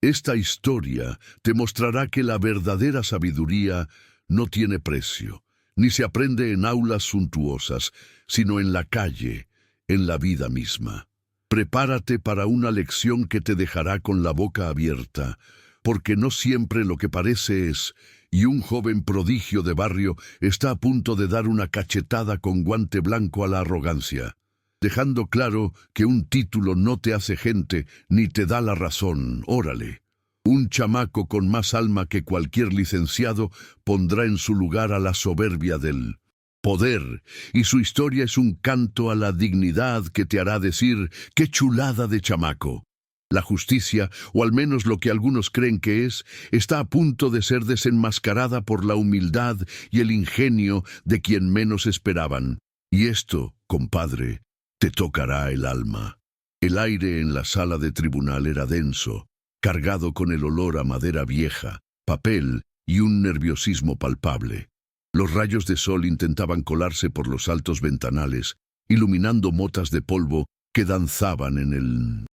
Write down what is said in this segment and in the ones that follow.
Esta historia te mostrará que la verdadera sabiduría no tiene precio, ni se aprende en aulas suntuosas, sino en la calle, en la vida misma. Prepárate para una lección que te dejará con la boca abierta, porque no siempre lo que parece es, y un joven prodigio de barrio está a punto de dar una cachetada con guante blanco a la arrogancia, dejando claro que un título no te hace gente ni te da la razón. Órale. Un chamaco con más alma que cualquier licenciado pondrá en su lugar a la soberbia del poder, y su historia es un canto a la dignidad que te hará decir: ¡qué chulada de chamaco! La justicia, o al menos lo que algunos creen que es, está a punto de ser desenmascarada por la humildad y el ingenio de quien menos esperaban. Y esto, compadre, te tocará el alma. El aire en la sala de tribunal era denso, cargado con el olor a madera vieja, papel y un nerviosismo palpable. Los rayos de sol intentaban colarse por los altos ventanales, iluminando motas de polvo que danzaban en el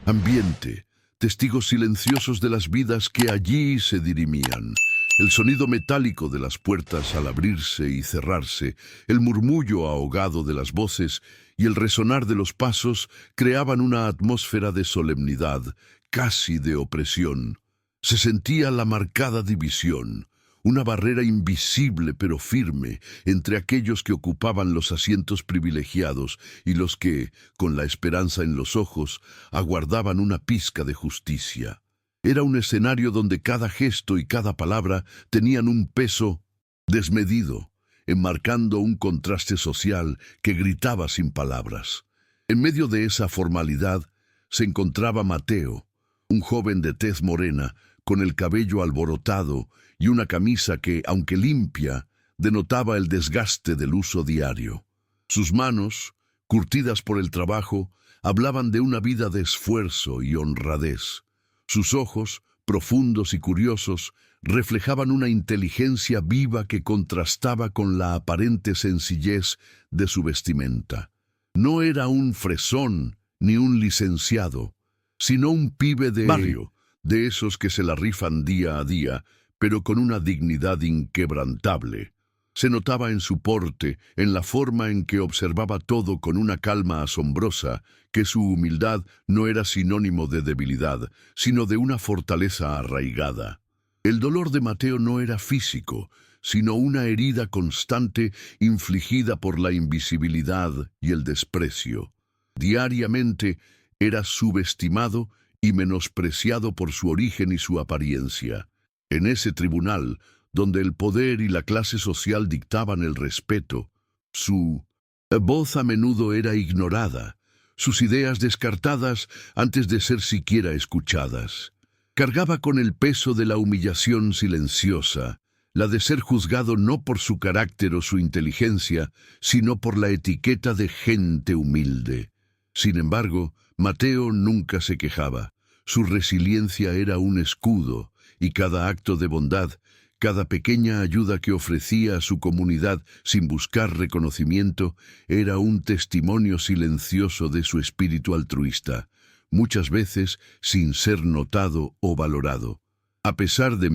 ambiente, testigos silenciosos de las vidas que allí se dirimían. El sonido metálico de las puertas al abrirse y cerrarse, el murmullo ahogado de las voces y el resonar de los pasos creaban una atmósfera de solemnidad, casi de opresión. Se sentía la marcada división, una barrera invisible pero firme entre aquellos que ocupaban los asientos privilegiados y los que, con la esperanza en los ojos, aguardaban una pizca de justicia. Era un escenario donde cada gesto y cada palabra tenían un peso desmedido, enmarcando un contraste social que gritaba sin palabras. En medio de esa formalidad se encontraba Mateo, un joven de tez morena, con el cabello alborotado y una camisa que, aunque limpia, denotaba el desgaste del uso diario. Sus manos, curtidas por el trabajo, hablaban de una vida de esfuerzo y honradez. Sus ojos, profundos y curiosos, reflejaban una inteligencia viva que contrastaba con la aparente sencillez de su vestimenta. No era un fresón ni un licenciado, sino un pibe de barrio, de esos que se la rifan día a día, pero con una dignidad inquebrantable. Se notaba en su porte, en la forma en que observaba todo con una calma asombrosa, que su humildad no era sinónimo de debilidad, sino de una fortaleza arraigada. El dolor de Mateo no era físico, sino una herida constante infligida por la invisibilidad y el desprecio. Diariamente era subestimado y menospreciado por su origen y su apariencia. En ese tribunal, donde el poder y la clase social dictaban el respeto, su voz a menudo era ignorada, sus ideas descartadas antes de ser siquiera escuchadas. Cargaba con el peso de la humillación silenciosa, la de ser juzgado no por su carácter o su inteligencia, sino por la etiqueta de gente humilde. Sin embargo, Mateo nunca se quejaba. Su resiliencia era un escudo, y cada acto de bondad, cada pequeña ayuda que ofrecía a su comunidad sin buscar reconocimiento, era un testimonio silencioso de su espíritu altruista, muchas veces sin ser notado o valorado. A pesar de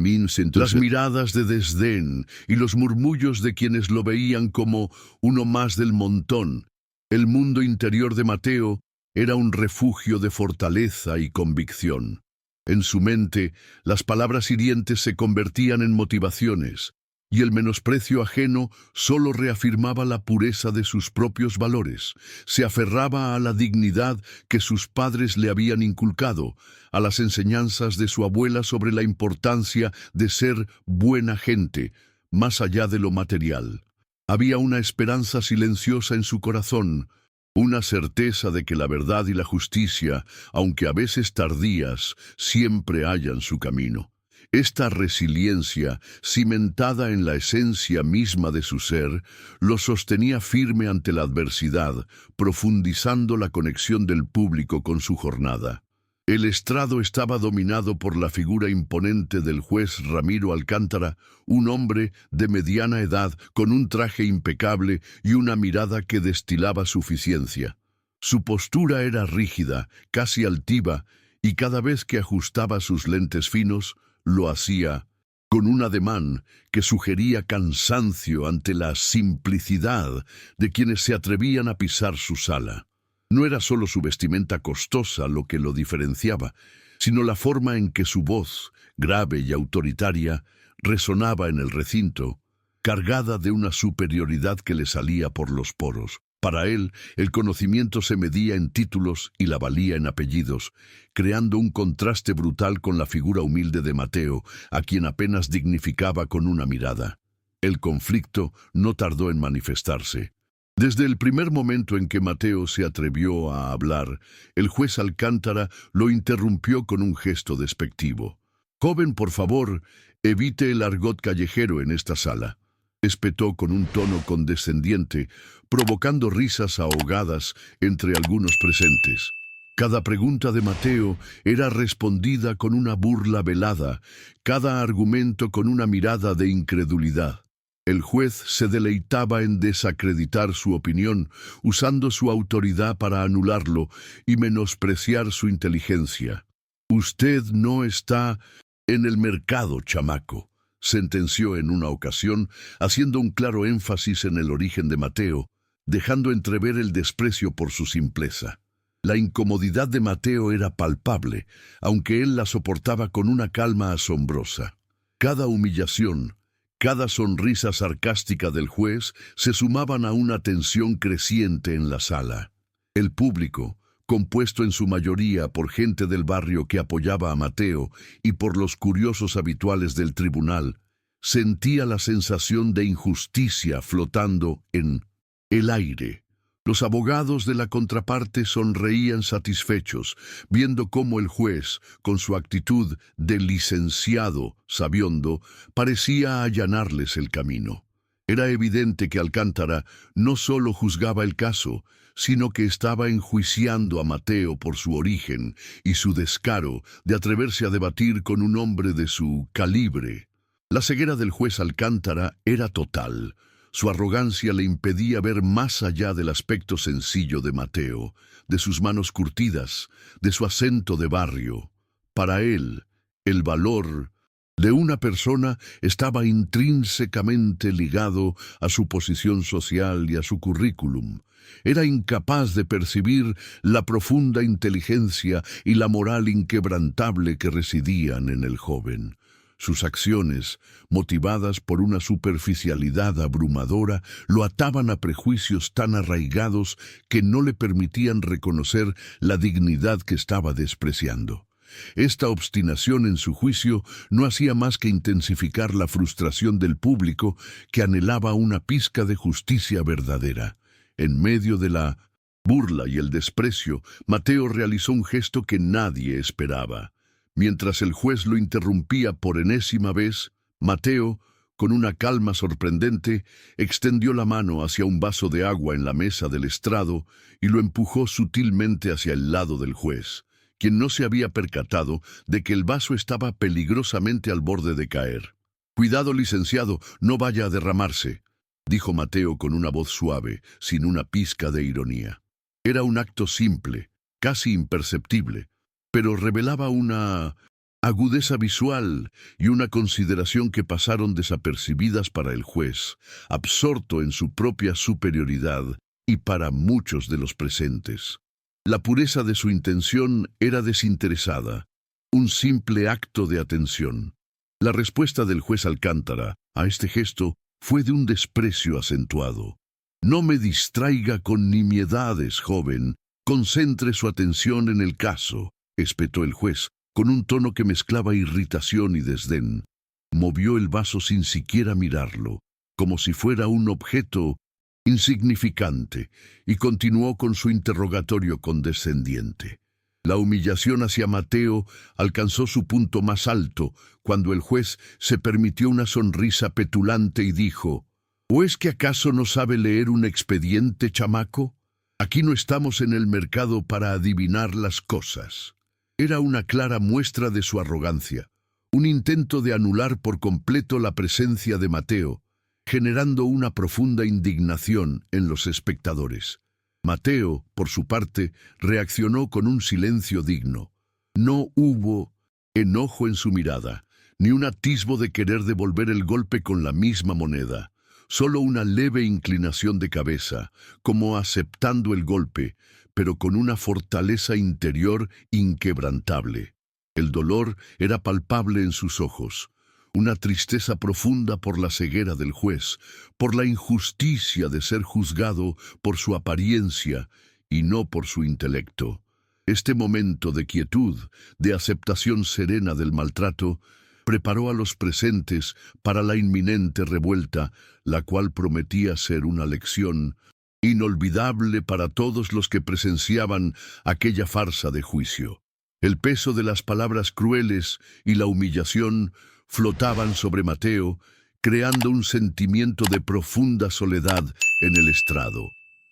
las miradas de desdén y los murmullos de quienes lo veían como uno más del montón, el mundo interior de Mateo era un refugio de fortaleza y convicción. En su mente, las palabras hirientes se convertían en motivaciones, y el menosprecio ajeno solo reafirmaba la pureza de sus propios valores. Se aferraba a la dignidad que sus padres le habían inculcado, a las enseñanzas de su abuela sobre la importancia de ser buena gente, más allá de lo material. Había una esperanza silenciosa en su corazón, una certeza de que la verdad y la justicia, aunque a veces tardías, siempre hallan su camino. Esta resiliencia, cimentada en la esencia misma de su ser, lo sostenía firme ante la adversidad, profundizando la conexión del público con su jornada. El estrado estaba dominado por la figura imponente del juez Ramiro Alcántara, un hombre de mediana edad con un traje impecable y una mirada que destilaba suficiencia. Su postura era rígida, casi altiva, y cada vez que ajustaba sus lentes finos, lo hacía con un ademán que sugería cansancio ante la simplicidad de quienes se atrevían a pisar su sala. No era solo su vestimenta costosa lo que lo diferenciaba, sino la forma en que su voz, grave y autoritaria, resonaba en el recinto, cargada de una superioridad que le salía por los poros. Para él, el conocimiento se medía en títulos y la valía en apellidos, creando un contraste brutal con la figura humilde de Mateo, a quien apenas dignificaba con una mirada. El conflicto no tardó en manifestarse. Desde el primer momento en que Mateo se atrevió a hablar, el juez Alcántara lo interrumpió con un gesto despectivo. «Joven, por favor, evite el argot callejero en esta sala», espetó con un tono condescendiente, provocando risas ahogadas entre algunos presentes. Cada pregunta de Mateo era respondida con una burla velada, cada argumento con una mirada de incredulidad. El juez se deleitaba en desacreditar su opinión, usando su autoridad para anularlo y menospreciar su inteligencia. «Usted no está en el mercado, chamaco», sentenció en una ocasión, haciendo un claro énfasis en el origen de Mateo, dejando entrever el desprecio por su simpleza. La incomodidad de Mateo era palpable, aunque él la soportaba con una calma asombrosa. Cada humillación, cada sonrisa sarcástica del juez se sumaban a una tensión creciente en la sala. El público, compuesto en su mayoría por gente del barrio que apoyaba a Mateo y por los curiosos habituales del tribunal, sentía la sensación de injusticia flotando en el aire. Los abogados de la contraparte sonreían satisfechos, viendo cómo el juez, con su actitud de licenciado sabiondo, parecía allanarles el camino. Era evidente que Alcántara no solo juzgaba el caso, sino que estaba enjuiciando a Mateo por su origen y su descaro de atreverse a debatir con un hombre de su calibre. La ceguera del juez Alcántara era total. Su arrogancia le impedía ver más allá del aspecto sencillo de Mateo, de sus manos curtidas, de su acento de barrio. Para él, el valor de una persona estaba intrínsecamente ligado a su posición social y a su currículum. Era incapaz de percibir la profunda inteligencia y la moral inquebrantable que residían en el joven. Sus acciones, motivadas por una superficialidad abrumadora, lo ataban a prejuicios tan arraigados que no le permitían reconocer la dignidad que estaba despreciando. Esta obstinación en su juicio no hacía más que intensificar la frustración del público que anhelaba una pizca de justicia verdadera. En medio de la burla y el desprecio, Mateo realizó un gesto que nadie esperaba. Mientras el juez lo interrumpía por enésima vez, Mateo, con una calma sorprendente, extendió la mano hacia un vaso de agua en la mesa del estrado y lo empujó sutilmente hacia el lado del juez, quien no se había percatado de que el vaso estaba peligrosamente al borde de caer. «Cuidado, licenciado, no vaya a derramarse», dijo Mateo con una voz suave, sin una pizca de ironía. Era un acto simple, casi imperceptible, pero revelaba una agudeza visual y una consideración que pasaron desapercibidas para el juez, absorto en su propia superioridad, y para muchos de los presentes. La pureza de su intención era desinteresada, un simple acto de atención. La respuesta del juez Alcántara a este gesto fue de un desprecio acentuado. «No me distraiga con nimiedades, joven. Concentre su atención en el caso», espetó el juez, con un tono que mezclaba irritación y desdén. Movió el vaso sin siquiera mirarlo, como si fuera un objeto insignificante, y continuó con su interrogatorio condescendiente. La humillación hacia Mateo alcanzó su punto más alto cuando el juez se permitió una sonrisa petulante y dijo: «¿O es que acaso no sabe leer un expediente, chamaco? Aquí no estamos en el mercado para adivinar las cosas». Era una clara muestra de su arrogancia, un intento de anular por completo la presencia de Mateo, generando una profunda indignación en los espectadores. Mateo, por su parte, reaccionó con un silencio digno. No hubo enojo en su mirada, ni un atisbo de querer devolver el golpe con la misma moneda. Solo una leve inclinación de cabeza, como aceptando el golpe, pero con una fortaleza interior inquebrantable. El dolor era palpable en sus ojos, una tristeza profunda por la ceguera del juez, por la injusticia de ser juzgado por su apariencia y no por su intelecto. Este momento de quietud, de aceptación serena del maltrato, preparó a los presentes para la inminente revuelta, la cual prometía ser una lección inolvidable para todos los que presenciaban aquella farsa de juicio. El peso de las palabras crueles y la humillación flotaban sobre Mateo, creando un sentimiento de profunda soledad en el estrado.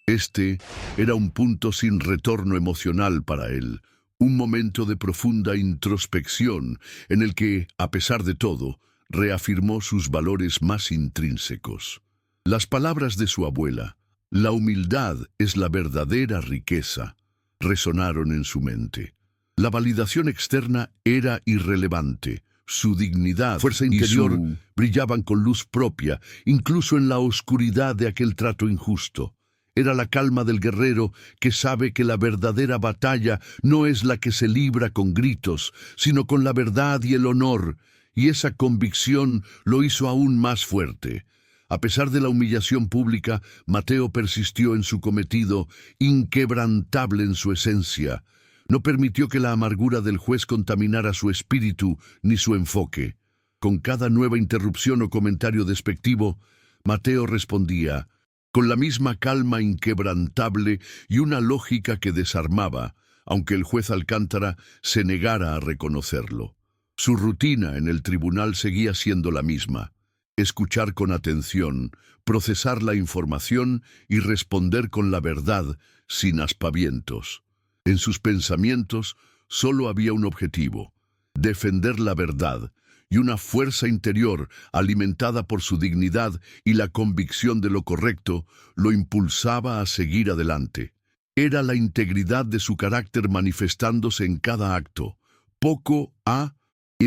Este era un punto sin retorno emocional para él, un momento de profunda introspección en el que, a pesar de todo, reafirmó sus valores más intrínsecos. Las palabras de su abuela, "La humildad es la verdadera riqueza", resonaron en su mente. La validación externa era irrelevante. Su dignidad, fuerza interior, brillaban con luz propia, incluso en la oscuridad de aquel trato injusto. Era la calma del guerrero que sabe que la verdadera batalla no es la que se libra con gritos, sino con la verdad y el honor, y esa convicción lo hizo aún más fuerte. A pesar de la humillación pública, Mateo persistió en su cometido, inquebrantable en su esencia. No permitió que la amargura del juez contaminara su espíritu ni su enfoque. Con cada nueva interrupción o comentario despectivo, Mateo respondía, con la misma calma inquebrantable y una lógica que desarmaba, aunque el juez Alcántara se negara a reconocerlo. Su rutina en el tribunal seguía siendo la misma: escuchar con atención, procesar la información y responder con la verdad, sin aspavientos. En sus pensamientos solo había un objetivo: defender la verdad, y una fuerza interior, alimentada por su dignidad y la convicción de lo correcto, lo impulsaba a seguir adelante. Era la integridad de su carácter manifestándose en cada acto. Poco a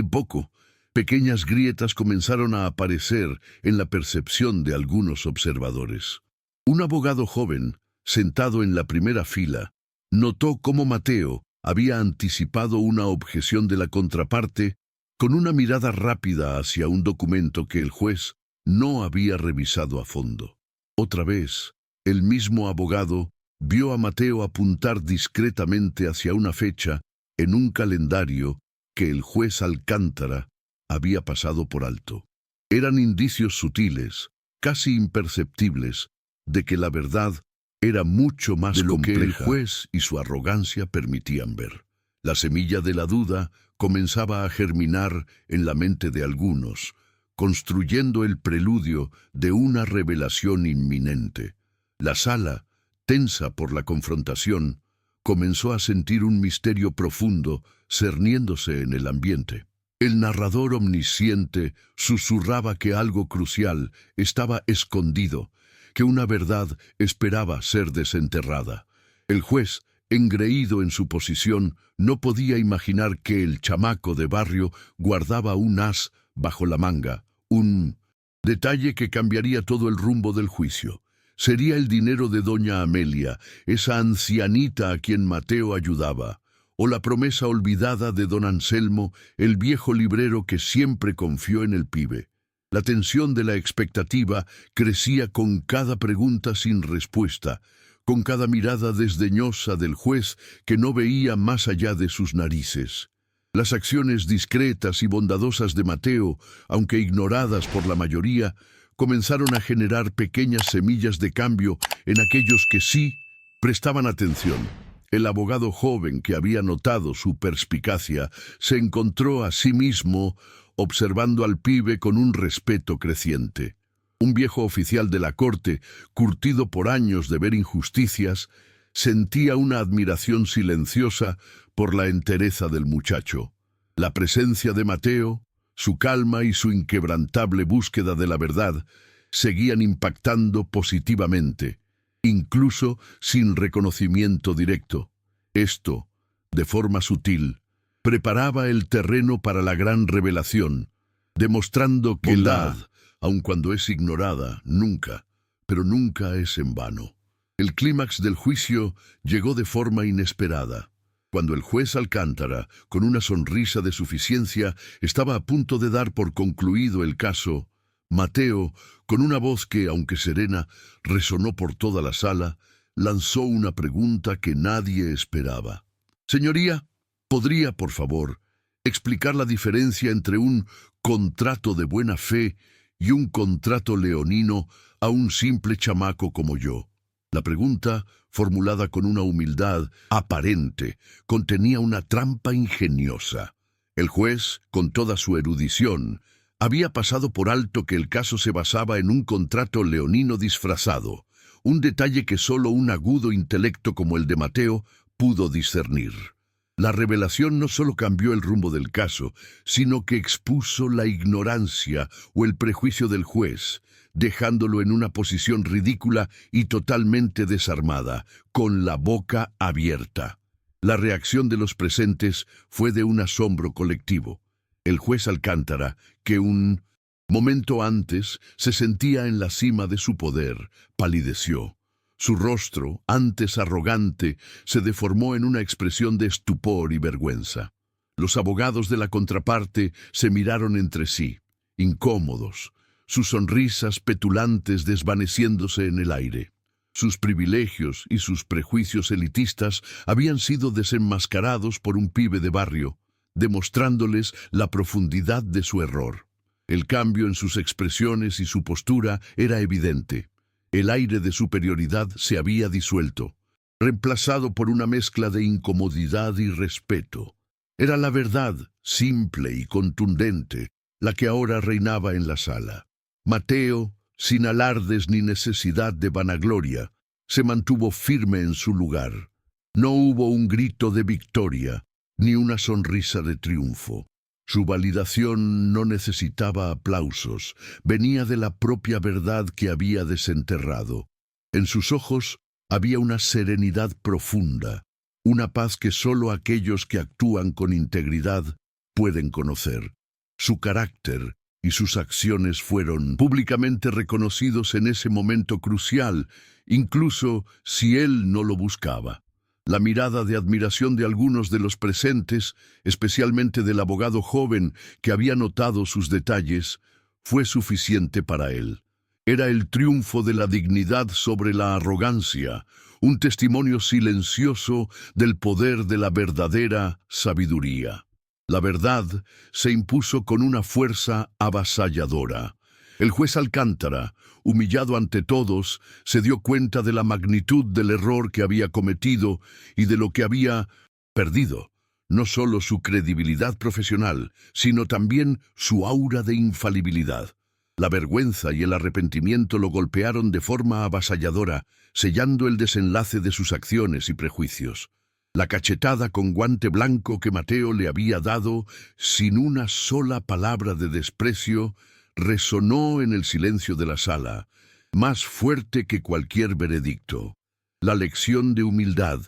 poco, pequeñas grietas comenzaron a aparecer en la percepción de algunos observadores. Un abogado joven, sentado en la primera fila, notó cómo Mateo había anticipado una objeción de la contraparte con una mirada rápida hacia un documento que el juez no había revisado a fondo. Otra vez, el mismo abogado vio a Mateo apuntar discretamente hacia una fecha en un calendario que el juez Alcántara había pasado por alto. Eran indicios sutiles, casi imperceptibles, de que la verdad era mucho más de lo que el juez y su arrogancia permitían ver. La semilla de la duda comenzaba a germinar en la mente de algunos, construyendo el preludio de una revelación inminente. La sala, tensa por la confrontación, comenzó a sentir un misterio profundo cerniéndose en el ambiente. El narrador omnisciente susurraba que algo crucial estaba escondido, que una verdad esperaba ser desenterrada. El juez, engreído en su posición, no podía imaginar que el chamaco de barrio guardaba un as bajo la manga, un detalle que cambiaría todo el rumbo del juicio. Sería el dinero de doña Amelia, esa ancianita a quien Mateo ayudaba, o la promesa olvidada de don Anselmo, el viejo librero que siempre confió en el pibe. La tensión de la expectativa crecía con cada pregunta sin respuesta, con cada mirada desdeñosa del juez que no veía más allá de sus narices. Las acciones discretas y bondadosas de Mateo, aunque ignoradas por la mayoría, comenzaron a generar pequeñas semillas de cambio en aquellos que sí prestaban atención. El abogado joven que había notado su perspicacia se encontró a sí mismo observando al pibe con un respeto creciente. Un viejo oficial de la corte, curtido por años de ver injusticias, sentía una admiración silenciosa por la entereza del muchacho. La presencia de Mateo, su calma y su inquebrantable búsqueda de la verdad seguían impactando positivamente, incluso sin reconocimiento directo. Esto, de forma sutil, preparaba el terreno para la gran revelación, demostrando que Bondad. aun cuando es ignorada, nunca, pero nunca es en vano. El clímax del juicio llegó de forma inesperada. Cuando el juez Alcántara, con una sonrisa de suficiencia, estaba a punto de dar por concluido el caso, Mateo, con una voz que, aunque serena, resonó por toda la sala, lanzó una pregunta que nadie esperaba. Señoría, ¿podría, por favor, explicar la diferencia entre un contrato de buena fe y un contrato leonino a un simple chamaco como yo? La pregunta, formulada con una humildad aparente, contenía una trampa ingeniosa. El juez, con toda su erudición, había pasado por alto que el caso se basaba en un contrato leonino disfrazado, un detalle que solo un agudo intelecto como el de Mateo pudo discernir. La revelación no solo cambió el rumbo del caso, sino que expuso la ignorancia o el prejuicio del juez, dejándolo en una posición ridícula y totalmente desarmada, con la boca abierta. La reacción de los presentes fue de un asombro colectivo. El juez Alcántara, que un momento antes se sentía en la cima de su poder, palideció. Su rostro, antes arrogante, se deformó en una expresión de estupor y vergüenza. Los abogados de la contraparte se miraron entre sí, incómodos, sus sonrisas petulantes desvaneciéndose en el aire. Sus privilegios y sus prejuicios elitistas habían sido desenmascarados por un pibe de barrio, demostrándoles la profundidad de su error. El cambio en sus expresiones y su postura era evidente. El aire de superioridad se había disuelto, reemplazado por una mezcla de incomodidad y respeto. Era la verdad, simple y contundente, la que ahora reinaba en la sala. Mateo, sin alardes ni necesidad de vanagloria, se mantuvo firme en su lugar. No hubo un grito de victoria, ni una sonrisa de triunfo. Su validación no necesitaba aplausos, venía de la propia verdad que había desenterrado. En sus ojos había una serenidad profunda, una paz que solo aquellos que actúan con integridad pueden conocer. Su carácter y sus acciones fueron públicamente reconocidos en ese momento crucial, incluso si él no lo buscaba. La mirada de admiración de algunos de los presentes, especialmente del abogado joven que había notado sus detalles, fue suficiente para él. Era el triunfo de la dignidad sobre la arrogancia, un testimonio silencioso del poder de la verdadera sabiduría. La verdad se impuso con una fuerza avasalladora. El juez Alcántara, humillado ante todos, se dio cuenta de la magnitud del error que había cometido y de lo que había perdido, no solo su credibilidad profesional, sino también su aura de infalibilidad. La vergüenza y el arrepentimiento lo golpearon de forma avasalladora, sellando el desenlace de sus acciones y prejuicios. La cachetada con guante blanco que Mateo le había dado, sin una sola palabra de desprecio, resonó en el silencio de la sala, más fuerte que cualquier veredicto. La lección de humildad,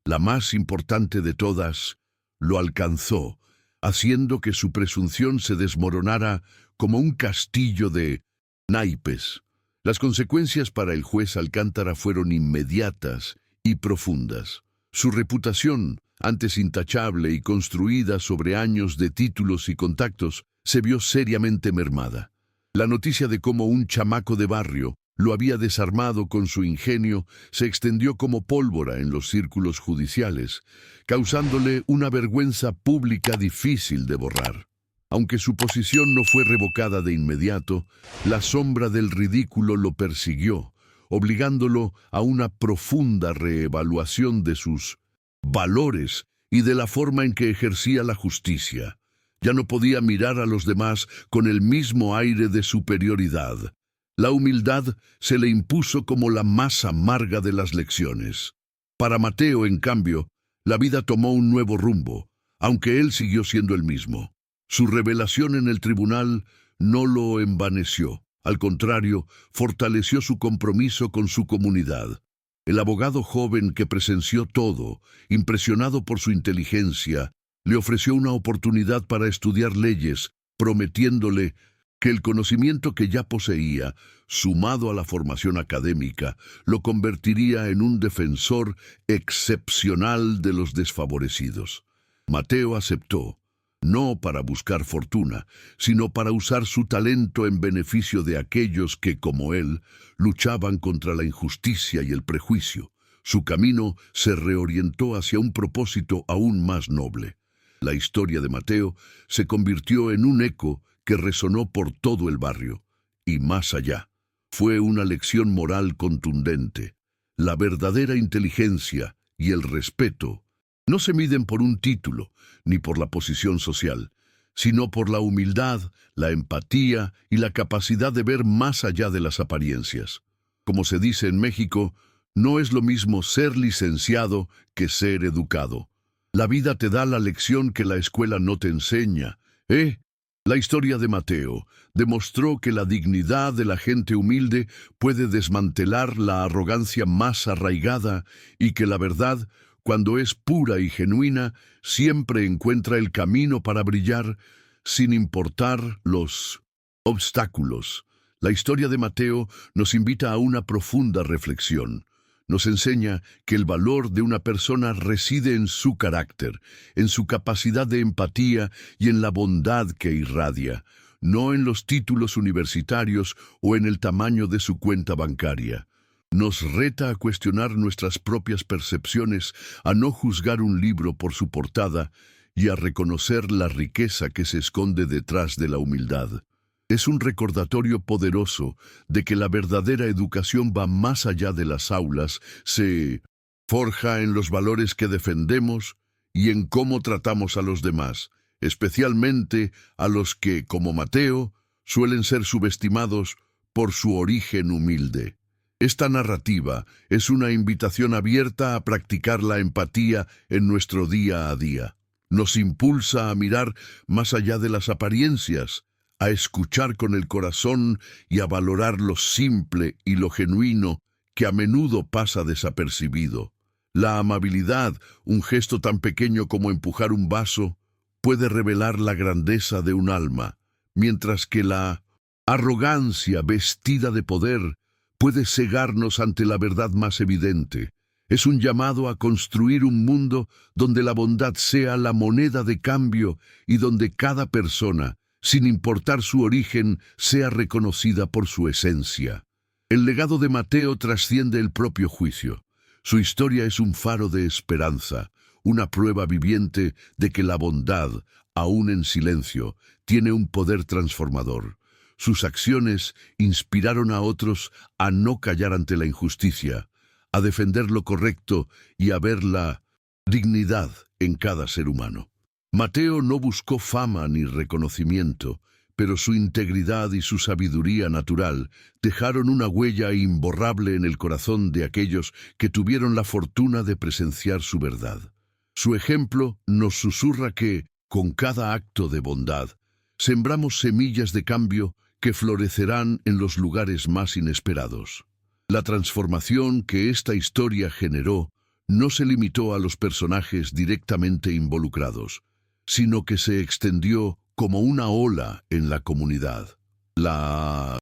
la más importante de todas, lo alcanzó, haciendo que su presunción se desmoronara como un castillo de naipes. Las consecuencias para el juez Alcántara fueron inmediatas y profundas. Su reputación, antes intachable y construida sobre años de títulos y contactos, se vio seriamente mermada. La noticia de cómo un chamaco de barrio lo había desarmado con su ingenio se extendió como pólvora en los círculos judiciales, causándole una vergüenza pública difícil de borrar. Aunque su posición no fue revocada de inmediato, la sombra del ridículo lo persiguió, obligándolo a una profunda reevaluación de sus valores y de la forma en que ejercía la justicia. Ya no podía mirar a los demás con el mismo aire de superioridad. La humildad se le impuso como la más amarga de las lecciones. Para Mateo, en cambio, la vida tomó un nuevo rumbo, aunque él siguió siendo el mismo. Su revelación en el tribunal no lo envaneció. Al contrario, fortaleció su compromiso con su comunidad. El abogado joven que presenció todo, impresionado por su inteligencia, le ofreció una oportunidad para estudiar leyes, prometiéndole que el conocimiento que ya poseía, sumado a la formación académica, lo convertiría en un defensor excepcional de los desfavorecidos. Mateo aceptó, no para buscar fortuna, sino para usar su talento en beneficio de aquellos que, como él, luchaban contra la injusticia y el prejuicio. Su camino se reorientó hacia un propósito aún más noble. La historia de Mateo se convirtió en un eco que resonó por todo el barrio, y más allá. Fue una lección moral contundente. La verdadera inteligencia y el respeto no se miden por un título, ni por la posición social, sino por la humildad, la empatía y la capacidad de ver más allá de las apariencias. Como se dice en México, no es lo mismo ser licenciado que ser educado. La vida te da la lección que la escuela no te enseña, ¿eh? La historia de Mateo demostró que la dignidad de la gente humilde puede desmantelar la arrogancia más arraigada y que la verdad, cuando es pura y genuina, siempre encuentra el camino para brillar sin importar los obstáculos. La historia de Mateo nos invita a una profunda reflexión. Nos enseña que el valor de una persona reside en su carácter, en su capacidad de empatía y en la bondad que irradia, no en los títulos universitarios o en el tamaño de su cuenta bancaria. Nos reta a cuestionar nuestras propias percepciones, a no juzgar un libro por su portada y a reconocer la riqueza que se esconde detrás de la humildad. Es un recordatorio poderoso de que la verdadera educación va más allá de las aulas, se forja en los valores que defendemos y en cómo tratamos a los demás, especialmente a los que, como Mateo, suelen ser subestimados por su origen humilde. Esta narrativa es una invitación abierta a practicar la empatía en nuestro día a día. Nos impulsa a mirar más allá de las apariencias, a escuchar con el corazón y a valorar lo simple y lo genuino que a menudo pasa desapercibido. La amabilidad, un gesto tan pequeño como empujar un vaso, puede revelar la grandeza de un alma, mientras que la arrogancia vestida de poder puede cegarnos ante la verdad más evidente. Es un llamado a construir un mundo donde la bondad sea la moneda de cambio y donde cada persona, sin importar su origen, sea reconocida por su esencia. El legado de Mateo trasciende el propio juicio. Su historia es un faro de esperanza, una prueba viviente de que la bondad, aún en silencio, tiene un poder transformador. Sus acciones inspiraron a otros a no callar ante la injusticia, a defender lo correcto y a ver la dignidad en cada ser humano. Mateo no buscó fama ni reconocimiento, pero su integridad y su sabiduría natural dejaron una huella imborrable en el corazón de aquellos que tuvieron la fortuna de presenciar su verdad. Su ejemplo nos susurra que, con cada acto de bondad, sembramos semillas de cambio que florecerán en los lugares más inesperados. La transformación que esta historia generó no se limitó a los personajes directamente involucrados, sino que se extendió como una ola en la comunidad. La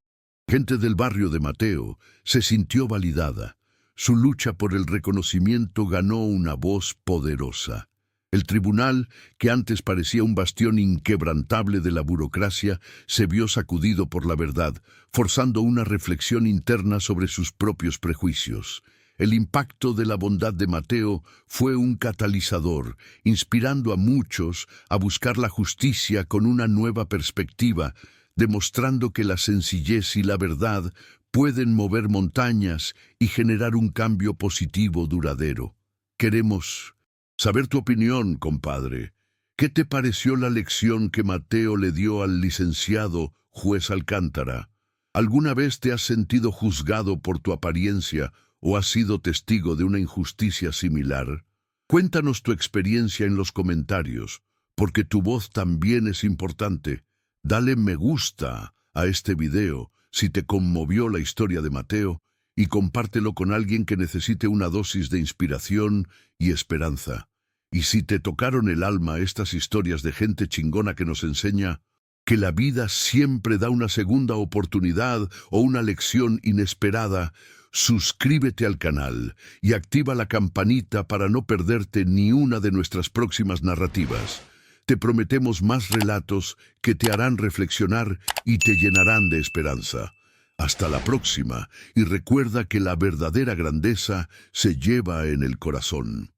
gente del barrio de Mateo se sintió validada. Su lucha por el reconocimiento ganó una voz poderosa. El tribunal, que antes parecía un bastión inquebrantable de la burocracia, se vio sacudido por la verdad, forzando una reflexión interna sobre sus propios prejuicios. El impacto de la bondad de Mateo fue un catalizador, inspirando a muchos a buscar la justicia con una nueva perspectiva, demostrando que la sencillez y la verdad pueden mover montañas y generar un cambio positivo duradero. Queremos saber tu opinión, compadre. ¿Qué te pareció la lección que Mateo le dio al licenciado juez Alcántara? ¿Alguna vez te has sentido juzgado por tu apariencia o has sido testigo de una injusticia similar? Cuéntanos tu experiencia en los comentarios, porque tu voz también es importante. Dale me gusta a este video si te conmovió la historia de Mateo y compártelo con alguien que necesite una dosis de inspiración y esperanza. Y si te tocaron el alma estas historias de gente chingona que nos enseña que la vida siempre da una segunda oportunidad o una lección inesperada, suscríbete al canal y activa la campanita para no perderte ni una de nuestras próximas narrativas. Te prometemos más relatos que te harán reflexionar y te llenarán de esperanza. Hasta la próxima, y recuerda que la verdadera grandeza se lleva en el corazón.